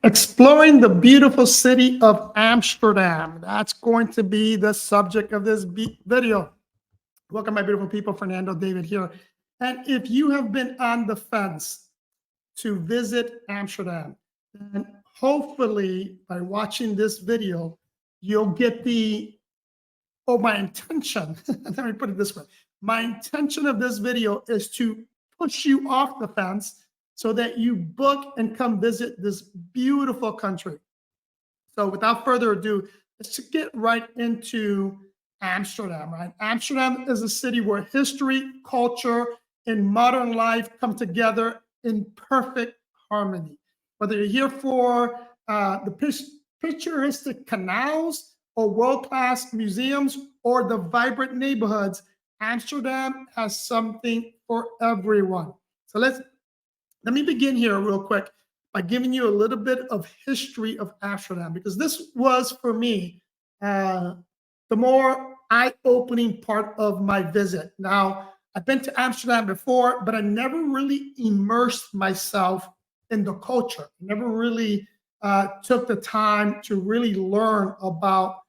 Exploring the beautiful city of Amsterdam. That's going to be the subject of this video. Welcome, my beautiful people. Fernando David here. And if you have been on the fence to visit Amsterdam, then hopefully by watching this video, you'll get my intention, let me put it this way. My intention of this video is to push you off the fence so that you book and come visit this beautiful country. So without further ado, let's get right into Amsterdam, right? Amsterdam is a city where history, culture, and modern life come together in perfect harmony. Whether you're here for the picturesque canals or world-class museums or the vibrant neighborhoods, Amsterdam has something for everyone. So let me begin here real quick by giving you a little bit of history of Amsterdam, because this was, for me, the more eye-opening part of my visit. Now, I've been to Amsterdam before, but I never really immersed myself in the culture. Never really took the time to really learn about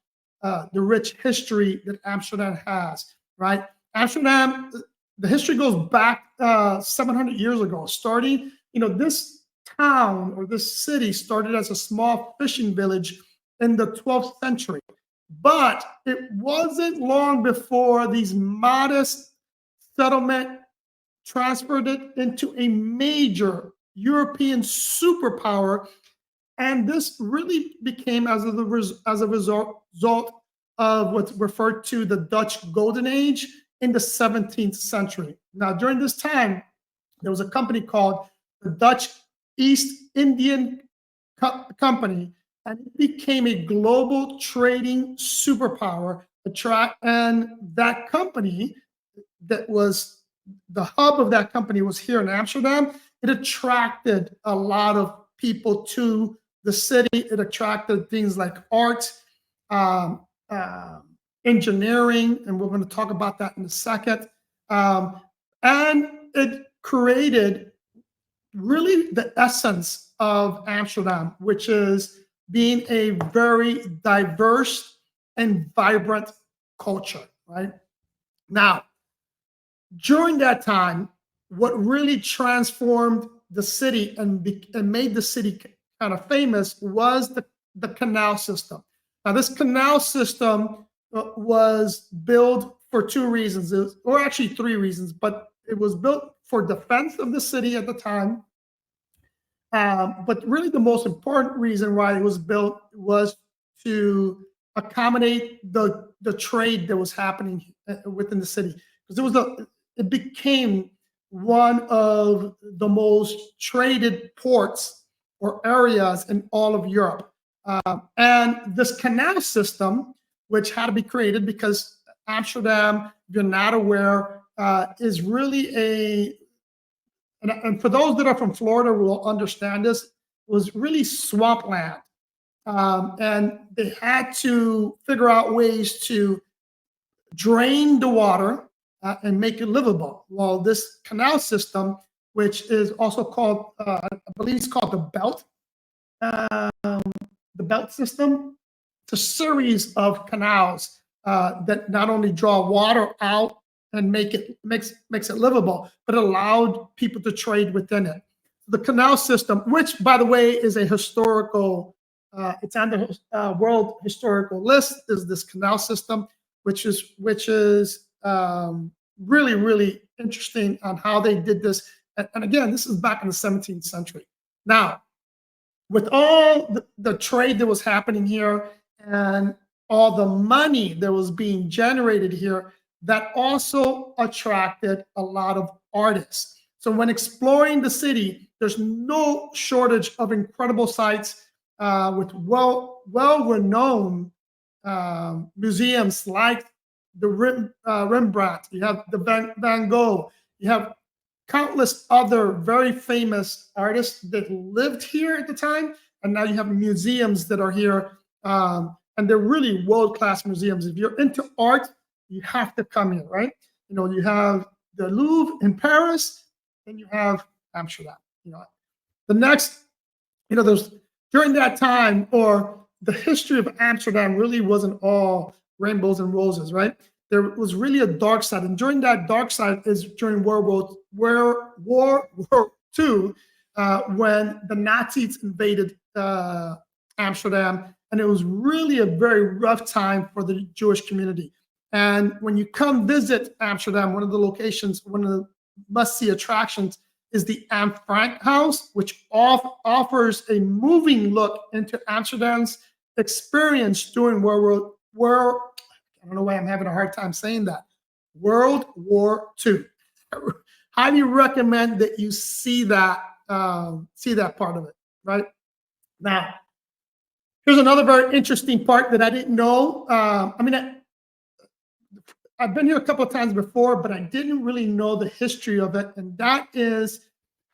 the rich history that Amsterdam has, right? Amsterdam, the history goes back 700 years ago, starting, this town or this city started as a small fishing village in the 12th century. But it wasn't long before these modest settlement transferred it into a major European superpower. And this really became as a result of what's referred to the Dutch Golden Age in the 17th century. Now, during this time, there was a company called the Dutch East Indian Company, and it became a global trading superpower. And that company, that was the hub of that company, was here in Amsterdam. It attracted a lot of people to the city. It attracted things like art, engineering, and we're going to talk about that in a second. And it created really the essence of Amsterdam, which is being a very diverse and vibrant culture, right? Now, during that time, what really transformed the city and made the city kind of famous was the canal system. Now, this canal system was built for two reasons, or actually three reasons, but it was built for defense of the city at the time. But really the most important reason why it was built was to accommodate the trade that was happening within the city. Because it became one of the most traded ports or areas in all of Europe. And this canal system, which had to be created because Amsterdam, if you're not aware, is really and for those that are from Florida will understand this, was really swampland. And they had to figure out ways to drain the water and make it livable. Well, this canal system, which is also called, I believe it's called the belt system, it's a series of canals that not only draw water out and makes it livable, but allowed people to trade within it. The canal system, which by the way is a historical, it's on the World Historical List, is this canal system, which is really, really interesting on how they did this. And again, this is back in the 17th century. Now, with all the trade that was happening here and all the money that was being generated here, that also attracted a lot of artists. So when exploring the city, there's no shortage of incredible sites with well-renowned museums like the Rembrandt, you have the Van Gogh, you have countless other very famous artists that lived here at the time, and now you have museums that are here, and they're really world-class museums. If you're into art, you have to come here, right? You have the Louvre in Paris, and you have Amsterdam. The next, there's during that time, or the history of Amsterdam really wasn't all rainbows and roses, right? There was really a dark side, and during that dark side is during World War II, when the Nazis invaded Amsterdam, and it was really a very rough time for the Jewish community. And when you come visit Amsterdam, one of the locations, one of the must-see attractions is the Anne Frank House, which offers a moving look into Amsterdam's experience during I don't know why I'm having a hard time saying that, World War II. I highly recommend that you see that part of it, right? Now, here's another very interesting part that I didn't know. I've been here a couple of times before, but I didn't really know the history of it. And that is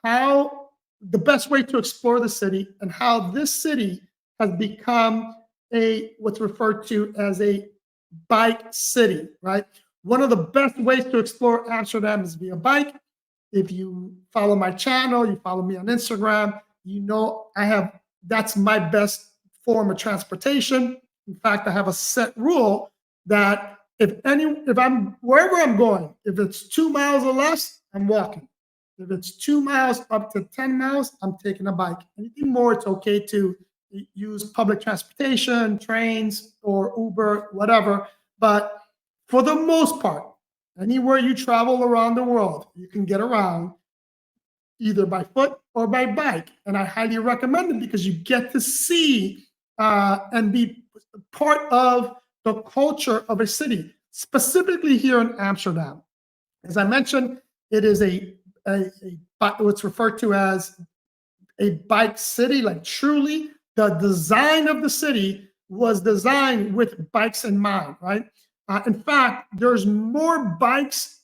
how the best way to explore the city, and how this city has become what's referred to as a bike city, right? One of the best ways to explore Amsterdam is via bike. If you follow my channel, you follow me on Instagram, you know that's my best form of transportation. In fact, I have a set rule that if I'm wherever I'm going, if it's 2 miles or less, I'm walking. If it's 2 miles up to 10 miles, I'm taking a bike. Anything more, it's okay to use public transportation, trains or Uber, whatever. But for the most part, anywhere you travel around the world, you can get around either by foot or by bike. And I highly recommend it because you get to see and be part of the culture of a city, specifically here in Amsterdam. As I mentioned, it is what's referred to as a bike city. Like, truly, the design of the city was designed with bikes in mind, right? In fact, there's more bikes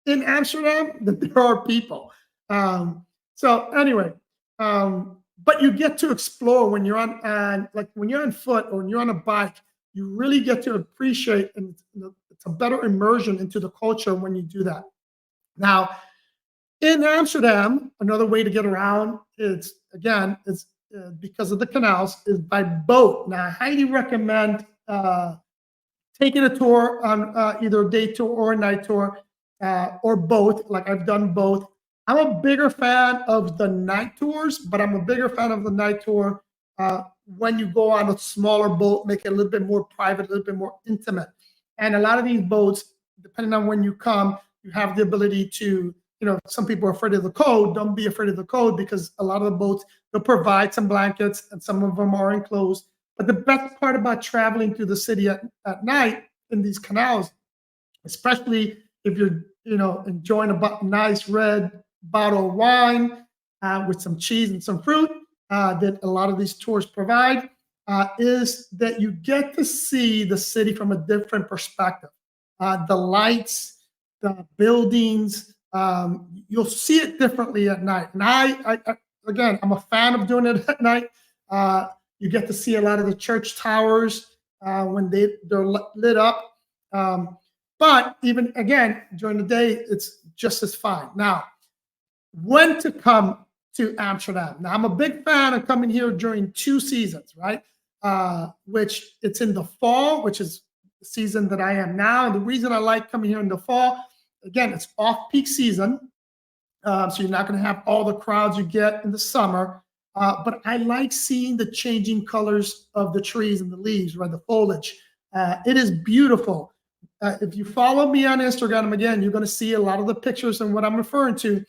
in Amsterdam than there are people. So anyway, but you get to explore when you're when you're on foot or when you're on a bike. You really get to appreciate, and it's a better immersion into the culture when you do that. Now, in Amsterdam, another way to get around is, again, because of the canals, is by boat. Now, I highly recommend taking a tour on either a day tour or a night tour, or both. Like, I've done both. I'm a bigger fan of the night tours, but I'm a bigger fan of the night tour when you go on a smaller boat, make it a little bit more private, a little bit more intimate. And a lot of these boats, depending on when you come, you have the ability to, some people are afraid of the cold. Don't be afraid of the cold, because a lot of the boats, they'll provide some blankets, and some of them are enclosed. But the best part about traveling through the city at night in these canals, especially if you're, enjoying a nice red bottle of wine with some cheese and some fruit, that a lot of these tours provide, is that you get to see the city from a different perspective. The lights, the buildings, you'll see it differently at night. And again, I'm a fan of doing it at night. You get to see a lot of the church towers when they're lit up. But even, again, during the day, it's just as fine. Now, when to come to Amsterdam? Now, I'm a big fan of coming here during 2 seasons, right? Which it's in the fall, which is the season that I am now. And the reason I like coming here in the fall, again, it's off-peak season. So you're not going to have all the crowds you get in the summer. But I like seeing the changing colors of the trees and the leaves, right? The foliage. It is beautiful. If you follow me on Instagram, again, you're going to see a lot of the pictures and what I'm referring to.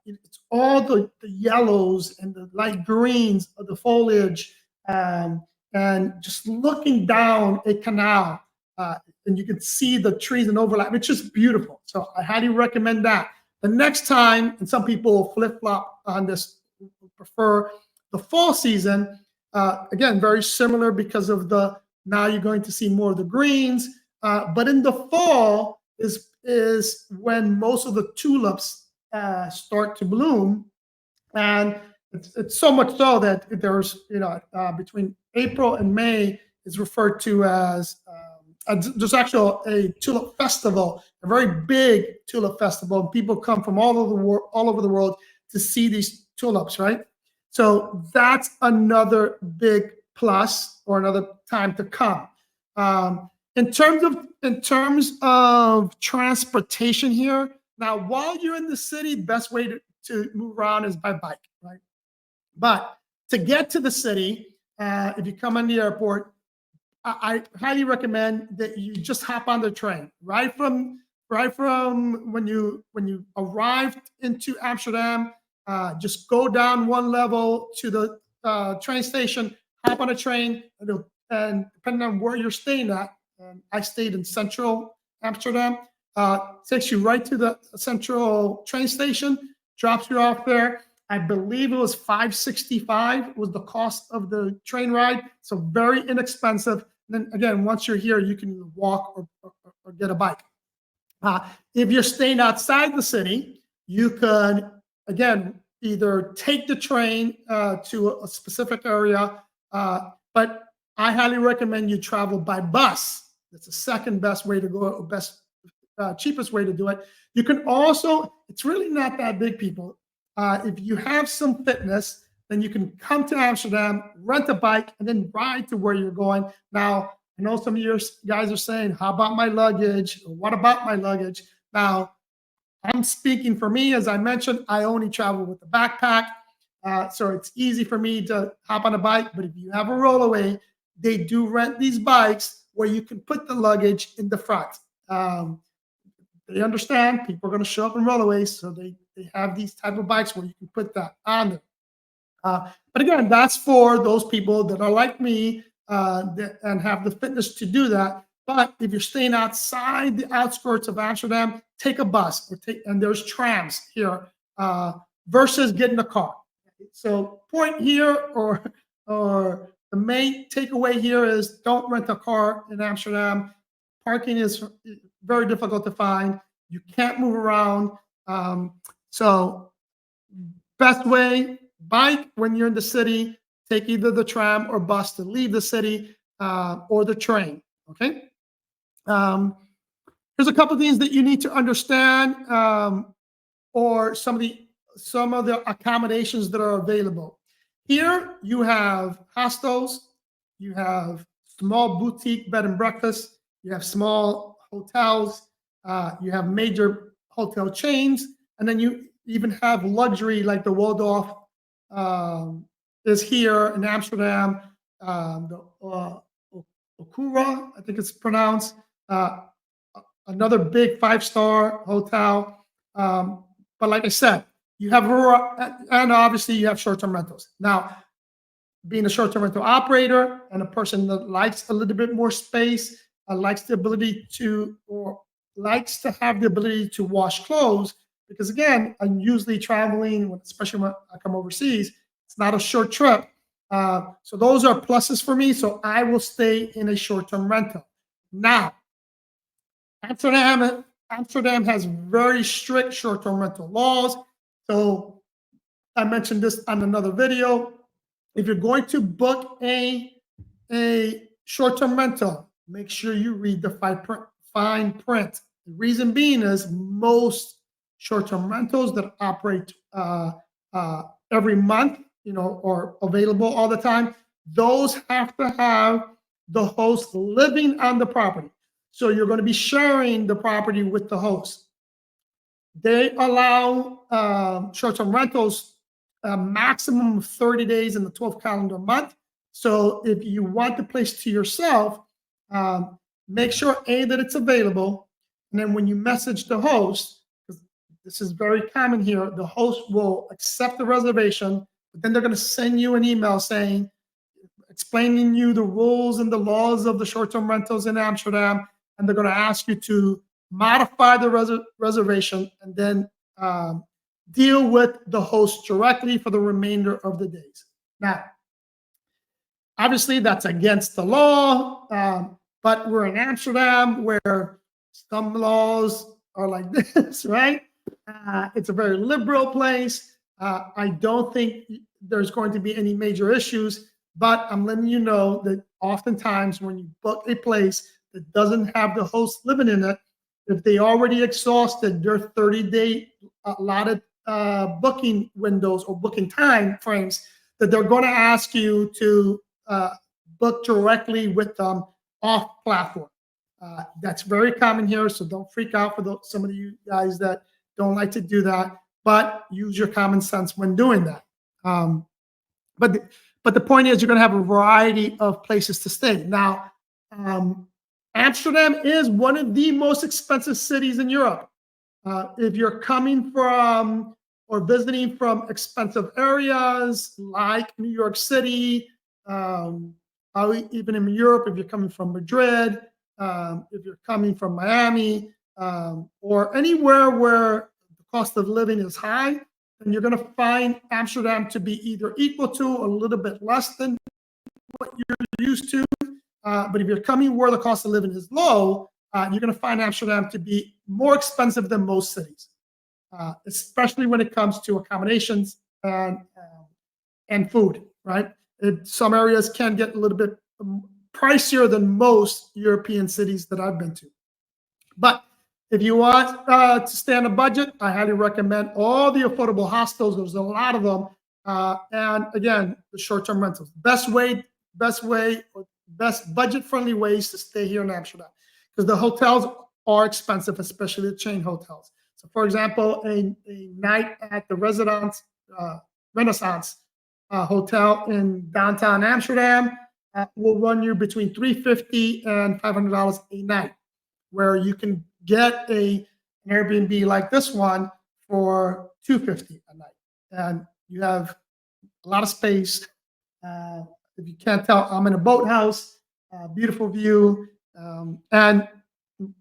It's all the yellows and the light greens of the foliage, and just looking down a canal, and you can see the trees and overlap. It's just beautiful. So I highly recommend that. The next time, and some people flip-flop on this, prefer the fall season. Again, very similar because of now you're going to see more of the greens. But in the fall is when most of the tulips start to bloom, and it's so much so that there's between April and May is referred to as there's actually a tulip festival, a very big tulip festival. People come from all over the world to see these tulips, right? So that's another big plus or another time to come. In terms of transportation here, now while you're in the city, the best way to move around is by bike, right? But to get to the city, if you come in the airport, I highly recommend that you just hop on the train right from when you arrived into Amsterdam. Just go down one level to the train station, hop on a train, and depending on where you're staying at, I stayed in central Amsterdam. Takes you right to the central train station, drops you off there. I believe it was 565 was the cost of the train ride, so very inexpensive. Then again, once you're here, you can either walk or get a bike. If you're staying outside the city, you could, again, either take the train to a specific area, but I highly recommend you travel by bus. That's the second best way to go, cheapest way to do it. You can also, it's really not that big, people. If you have some fitness, then you can come to Amsterdam, rent a bike, and then ride to where you're going. Now, I know some of you guys are saying, how about my luggage? Or what about my luggage? Now, I'm speaking for me. As I mentioned, I only travel with a backpack. So it's easy for me to hop on a bike. But if you have a rollaway, they do rent these bikes where you can put the luggage in the front. They understand people are going to show up in rollaways, so they have these type of bikes where you can put that on there. But again, that's for those people that are like me and have the fitness to do that. But if you're staying outside the outskirts of Amsterdam, take a bus and there's trams here versus getting a car. So point here or the main takeaway here is don't rent a car in Amsterdam. Parking is very difficult to find. You can't move around. So best way, bike when you're in the city, take either the tram or bus to leave the city or the train, okay? There's a couple of things that you need to understand or some of the accommodations that are available. Here you have hostels, you have small boutique bed and breakfast, you have small hotels, you have major hotel chains, and then you even have luxury like the Waldorf is here in Amsterdam, the Okura, I think it's pronounced, another big 5-star hotel. But like I said, you have, and obviously you have short-term rentals. Now, being a short-term rental operator and a person that likes a little bit more space, likes to have the ability to wash clothes, because again, I'm usually traveling, especially when I come overseas, it's not a short trip. So those are pluses for me. So I will stay in a short-term rental. Now, Amsterdam has very strict short-term rental laws. So I mentioned this on another video. If you're going to book a short-term rental, make sure you read the fine print. The reason being is most short-term rentals that operate every month, or available all the time, those have to have the host living on the property. So you're going to be sharing the property with the host. They allow short-term rentals a maximum of 30 days in the 12th calendar month. So if you want the place to yourself, make sure that it's available. And then when you message the host, because this is very common here, the host will accept the reservation, but then they're going to send you an email explaining you the rules and the laws of the short-term rentals in Amsterdam, and they're going to ask you to modify the reservation and then deal with the host directly for the remainder of the days. Now, obviously, that's against the law, but we're in Amsterdam where some laws are like this, right? It's a very liberal place. I don't think there's going to be any major issues, but I'm letting you know that oftentimes when you book a place that doesn't have the host living in it, if they already exhausted their 30-day allotted booking windows or booking time frames, that they're going to ask you to book directly with them off platform. That's very common here, so don't freak out for some of you guys that don't like to do that, but use your common sense when doing that. But the point is, you're going to have a variety of places to stay. Now, Amsterdam is one of the most expensive cities in Europe. If you're coming from or visiting from expensive areas like New York City, even in Europe, if you're coming from Madrid, if you're coming from Miami, or anywhere where the cost of living is high, then you're going to find Amsterdam to be either equal to or a little bit less than what you're used to. But if you're coming where the cost of living is low, you're going to find Amsterdam to be more expensive than most cities, especially when it comes to accommodations and food, right? Some areas can get a little bit pricier than most European cities that I've been to. But if you want to stay on a budget, I highly recommend all the affordable hostels. There's a lot of them. And again, the short-term rentals. Best budget-friendly ways to stay here in Amsterdam, because the hotels are expensive, especially the chain hotels. So, for example, a night at the Renaissance Hotel in downtown Amsterdam will run you between $350 and $500 a night, where you can get an Airbnb like this one for $250 a night, and you have a lot of space. If you can't tell, I'm in a boathouse, beautiful view, and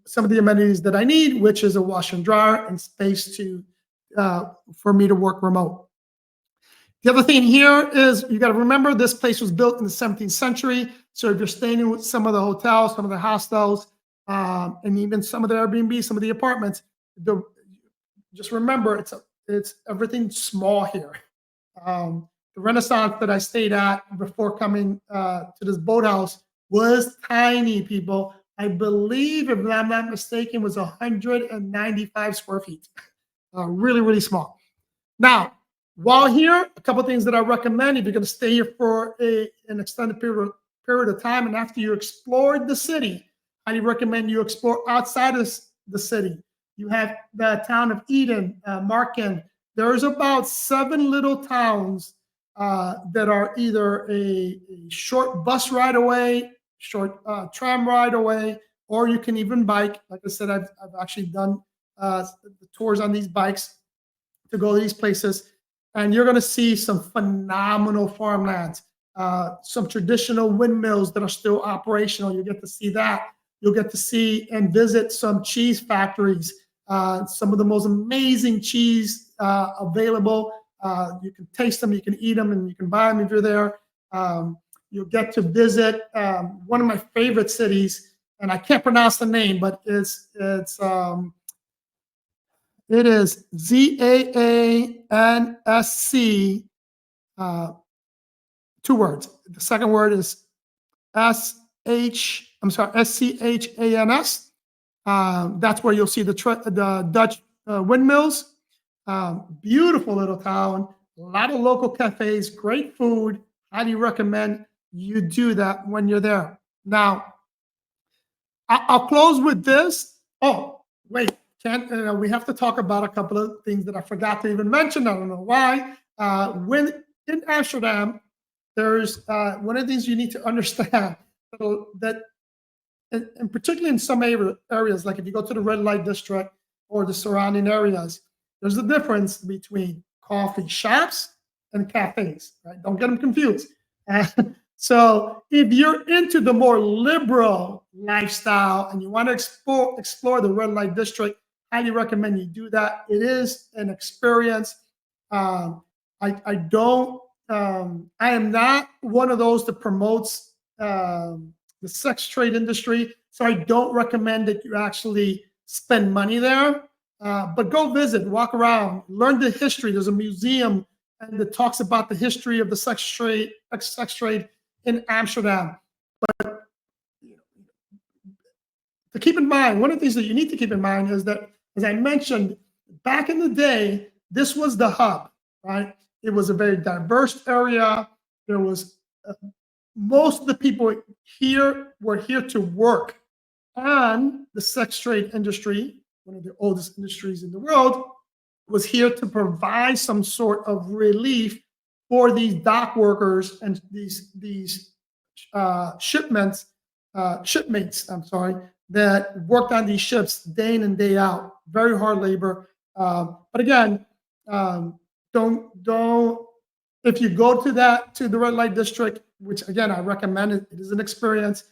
some of the amenities that I need, which is a washer and dryer and space for me to work remote. The other thing here is you got to remember this place was built in the 17th century. So if you're staying with some of the hotels, some of the hostels, and even some of the Airbnb, some of the apartments, just remember it's everything small here. The Renaissance that I stayed at before coming to this boathouse was tiny, people. I believe, if I'm not mistaken, was 195 square feet. Really, really small. Now, while here, a couple of things that I recommend if you're going to stay here for an extended period of time, and after you explored the city, I recommend you explore outside of the city. You have the town of Eden, Marken. There's about 7 little towns that are either a short bus ride away, short tram ride away, or you can even bike. Like I said, I've actually done the tours on these bikes to go to these places. And you're going to see some phenomenal farmlands, some traditional windmills that are still operational. You get to see that. You'll get to see and visit some cheese factories, some of the most amazing cheese available. You can taste them, you can eat them, and you can buy them if you're there. You'll get to visit one of my favorite cities, and I can't pronounce the name, but it is Zaansc, 2 words. The second word is Schans. That's where you'll see the Dutch windmills. Beautiful little town, a lot of local cafes, great food. Highly recommend you do that when you're there. Now, I'll close with this. Oh, wait. We have to talk about a couple of things that I forgot to even mention. I don't know why. When in Amsterdam, there's one of the things you need to understand that, and particularly in some areas, like if you go to the red light district or the surrounding areas, there's a difference between coffee shops and cafes. Right? Don't get them confused. So if you're into the more liberal lifestyle and you want to explore the red light district, highly recommend you do that. It is an experience. I am not one of those that promotes the sex trade industry, so I don't recommend that you actually spend money there. But go visit, walk around, learn the history. There's a museum that talks about the history of the sex trade in Amsterdam. But to keep in mind, one of the things that you need to keep in mind is that, as I mentioned, back in the day, this was the hub, right? It was a very diverse area. there was most of the people here were here to work on the sex trade industry, one of the oldest industries in the world, was here to provide some sort of relief for these dock workers and these shipmates. I'm sorry, that worked on these ships day in and day out. Very hard labor. But again, don't. If you go to the red light district, which again I recommend it, it is an experience.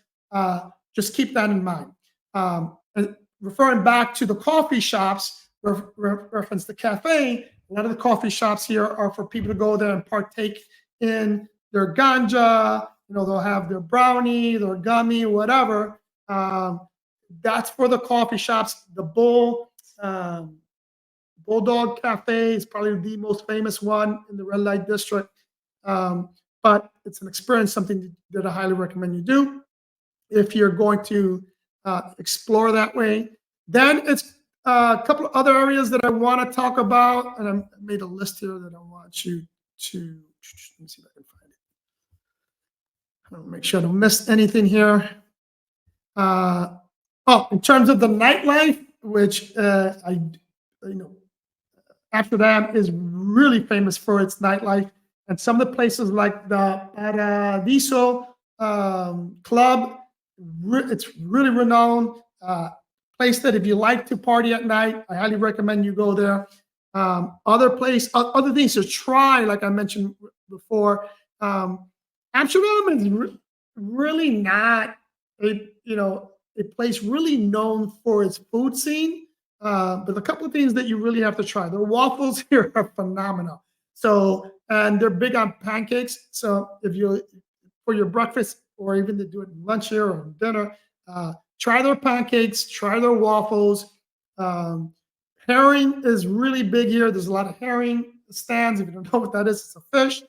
Just keep that in mind. And referring back to the coffee shops, reference the cafe. A lot of the coffee shops here are for people to go there and partake in their ganja. They'll have their brownie, their gummy, whatever. That's for the coffee shops. The Bulldog Cafe is probably the most famous one in the red light district. But it's an experience, something that I highly recommend you do if you're going to explore that way. Then it's a couple of other areas that I want to talk about, and I made a list here that I want you to, let me see if I can find it. I want to make sure I don't miss anything here. In terms of the nightlife, which Amsterdam is really famous for its nightlife, and some of the places like the Paradiso Club, it's really renowned. Place that if you like to party at night, I highly recommend you go there. Other things to try, like I mentioned before. Amsterdam is really not a place really known for its food scene. But a couple of things that you really have to try. The waffles here are phenomenal. And they're big on pancakes. So for your breakfast or even to do it lunch here or dinner, try their pancakes, try their waffles. Herring is really big here. There's a lot of herring stands. If you don't know what that is, it's a fish.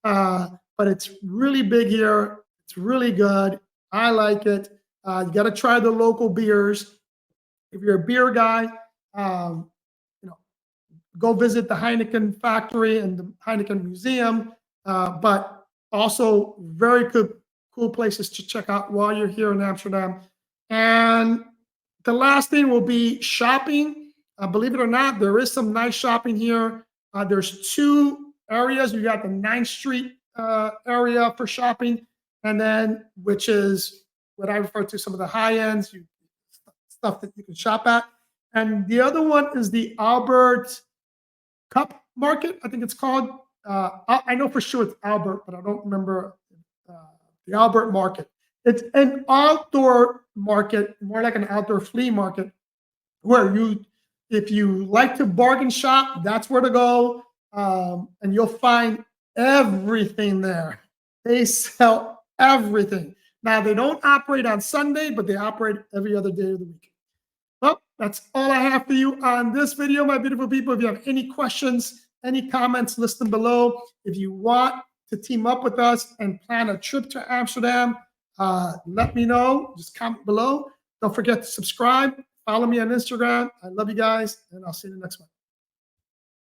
But it's really big here. It's really good. I like it. You got to try the local beers. If you're a beer guy, go visit the Heineken factory and the Heineken museum. But also very cool places to check out while you're here in Amsterdam. And the last thing will be shopping. Believe it or not, there is some nice shopping here. There's two areas. You got the 9th Street area for shopping, and then which is what I refer to some of the high ends, stuff that you can shop at. And the other one is the Albert Cup Market, I think it's called. I know for sure it's Albert, but I don't remember the Albert Market. It's an outdoor market, more like an outdoor flea market, where if you like to bargain shop, that's where to go. And you'll find everything there. They sell everything. Now, they don't operate on Sunday, but they operate every other day of the week. Well, that's all I have for you on this video, my beautiful people. If you have any questions, any comments, list them below. If you want to team up with us and plan a trip to Amsterdam, let me know. Just comment below. Don't forget to subscribe. Follow me on Instagram. I love you guys, and I'll see you in the next one.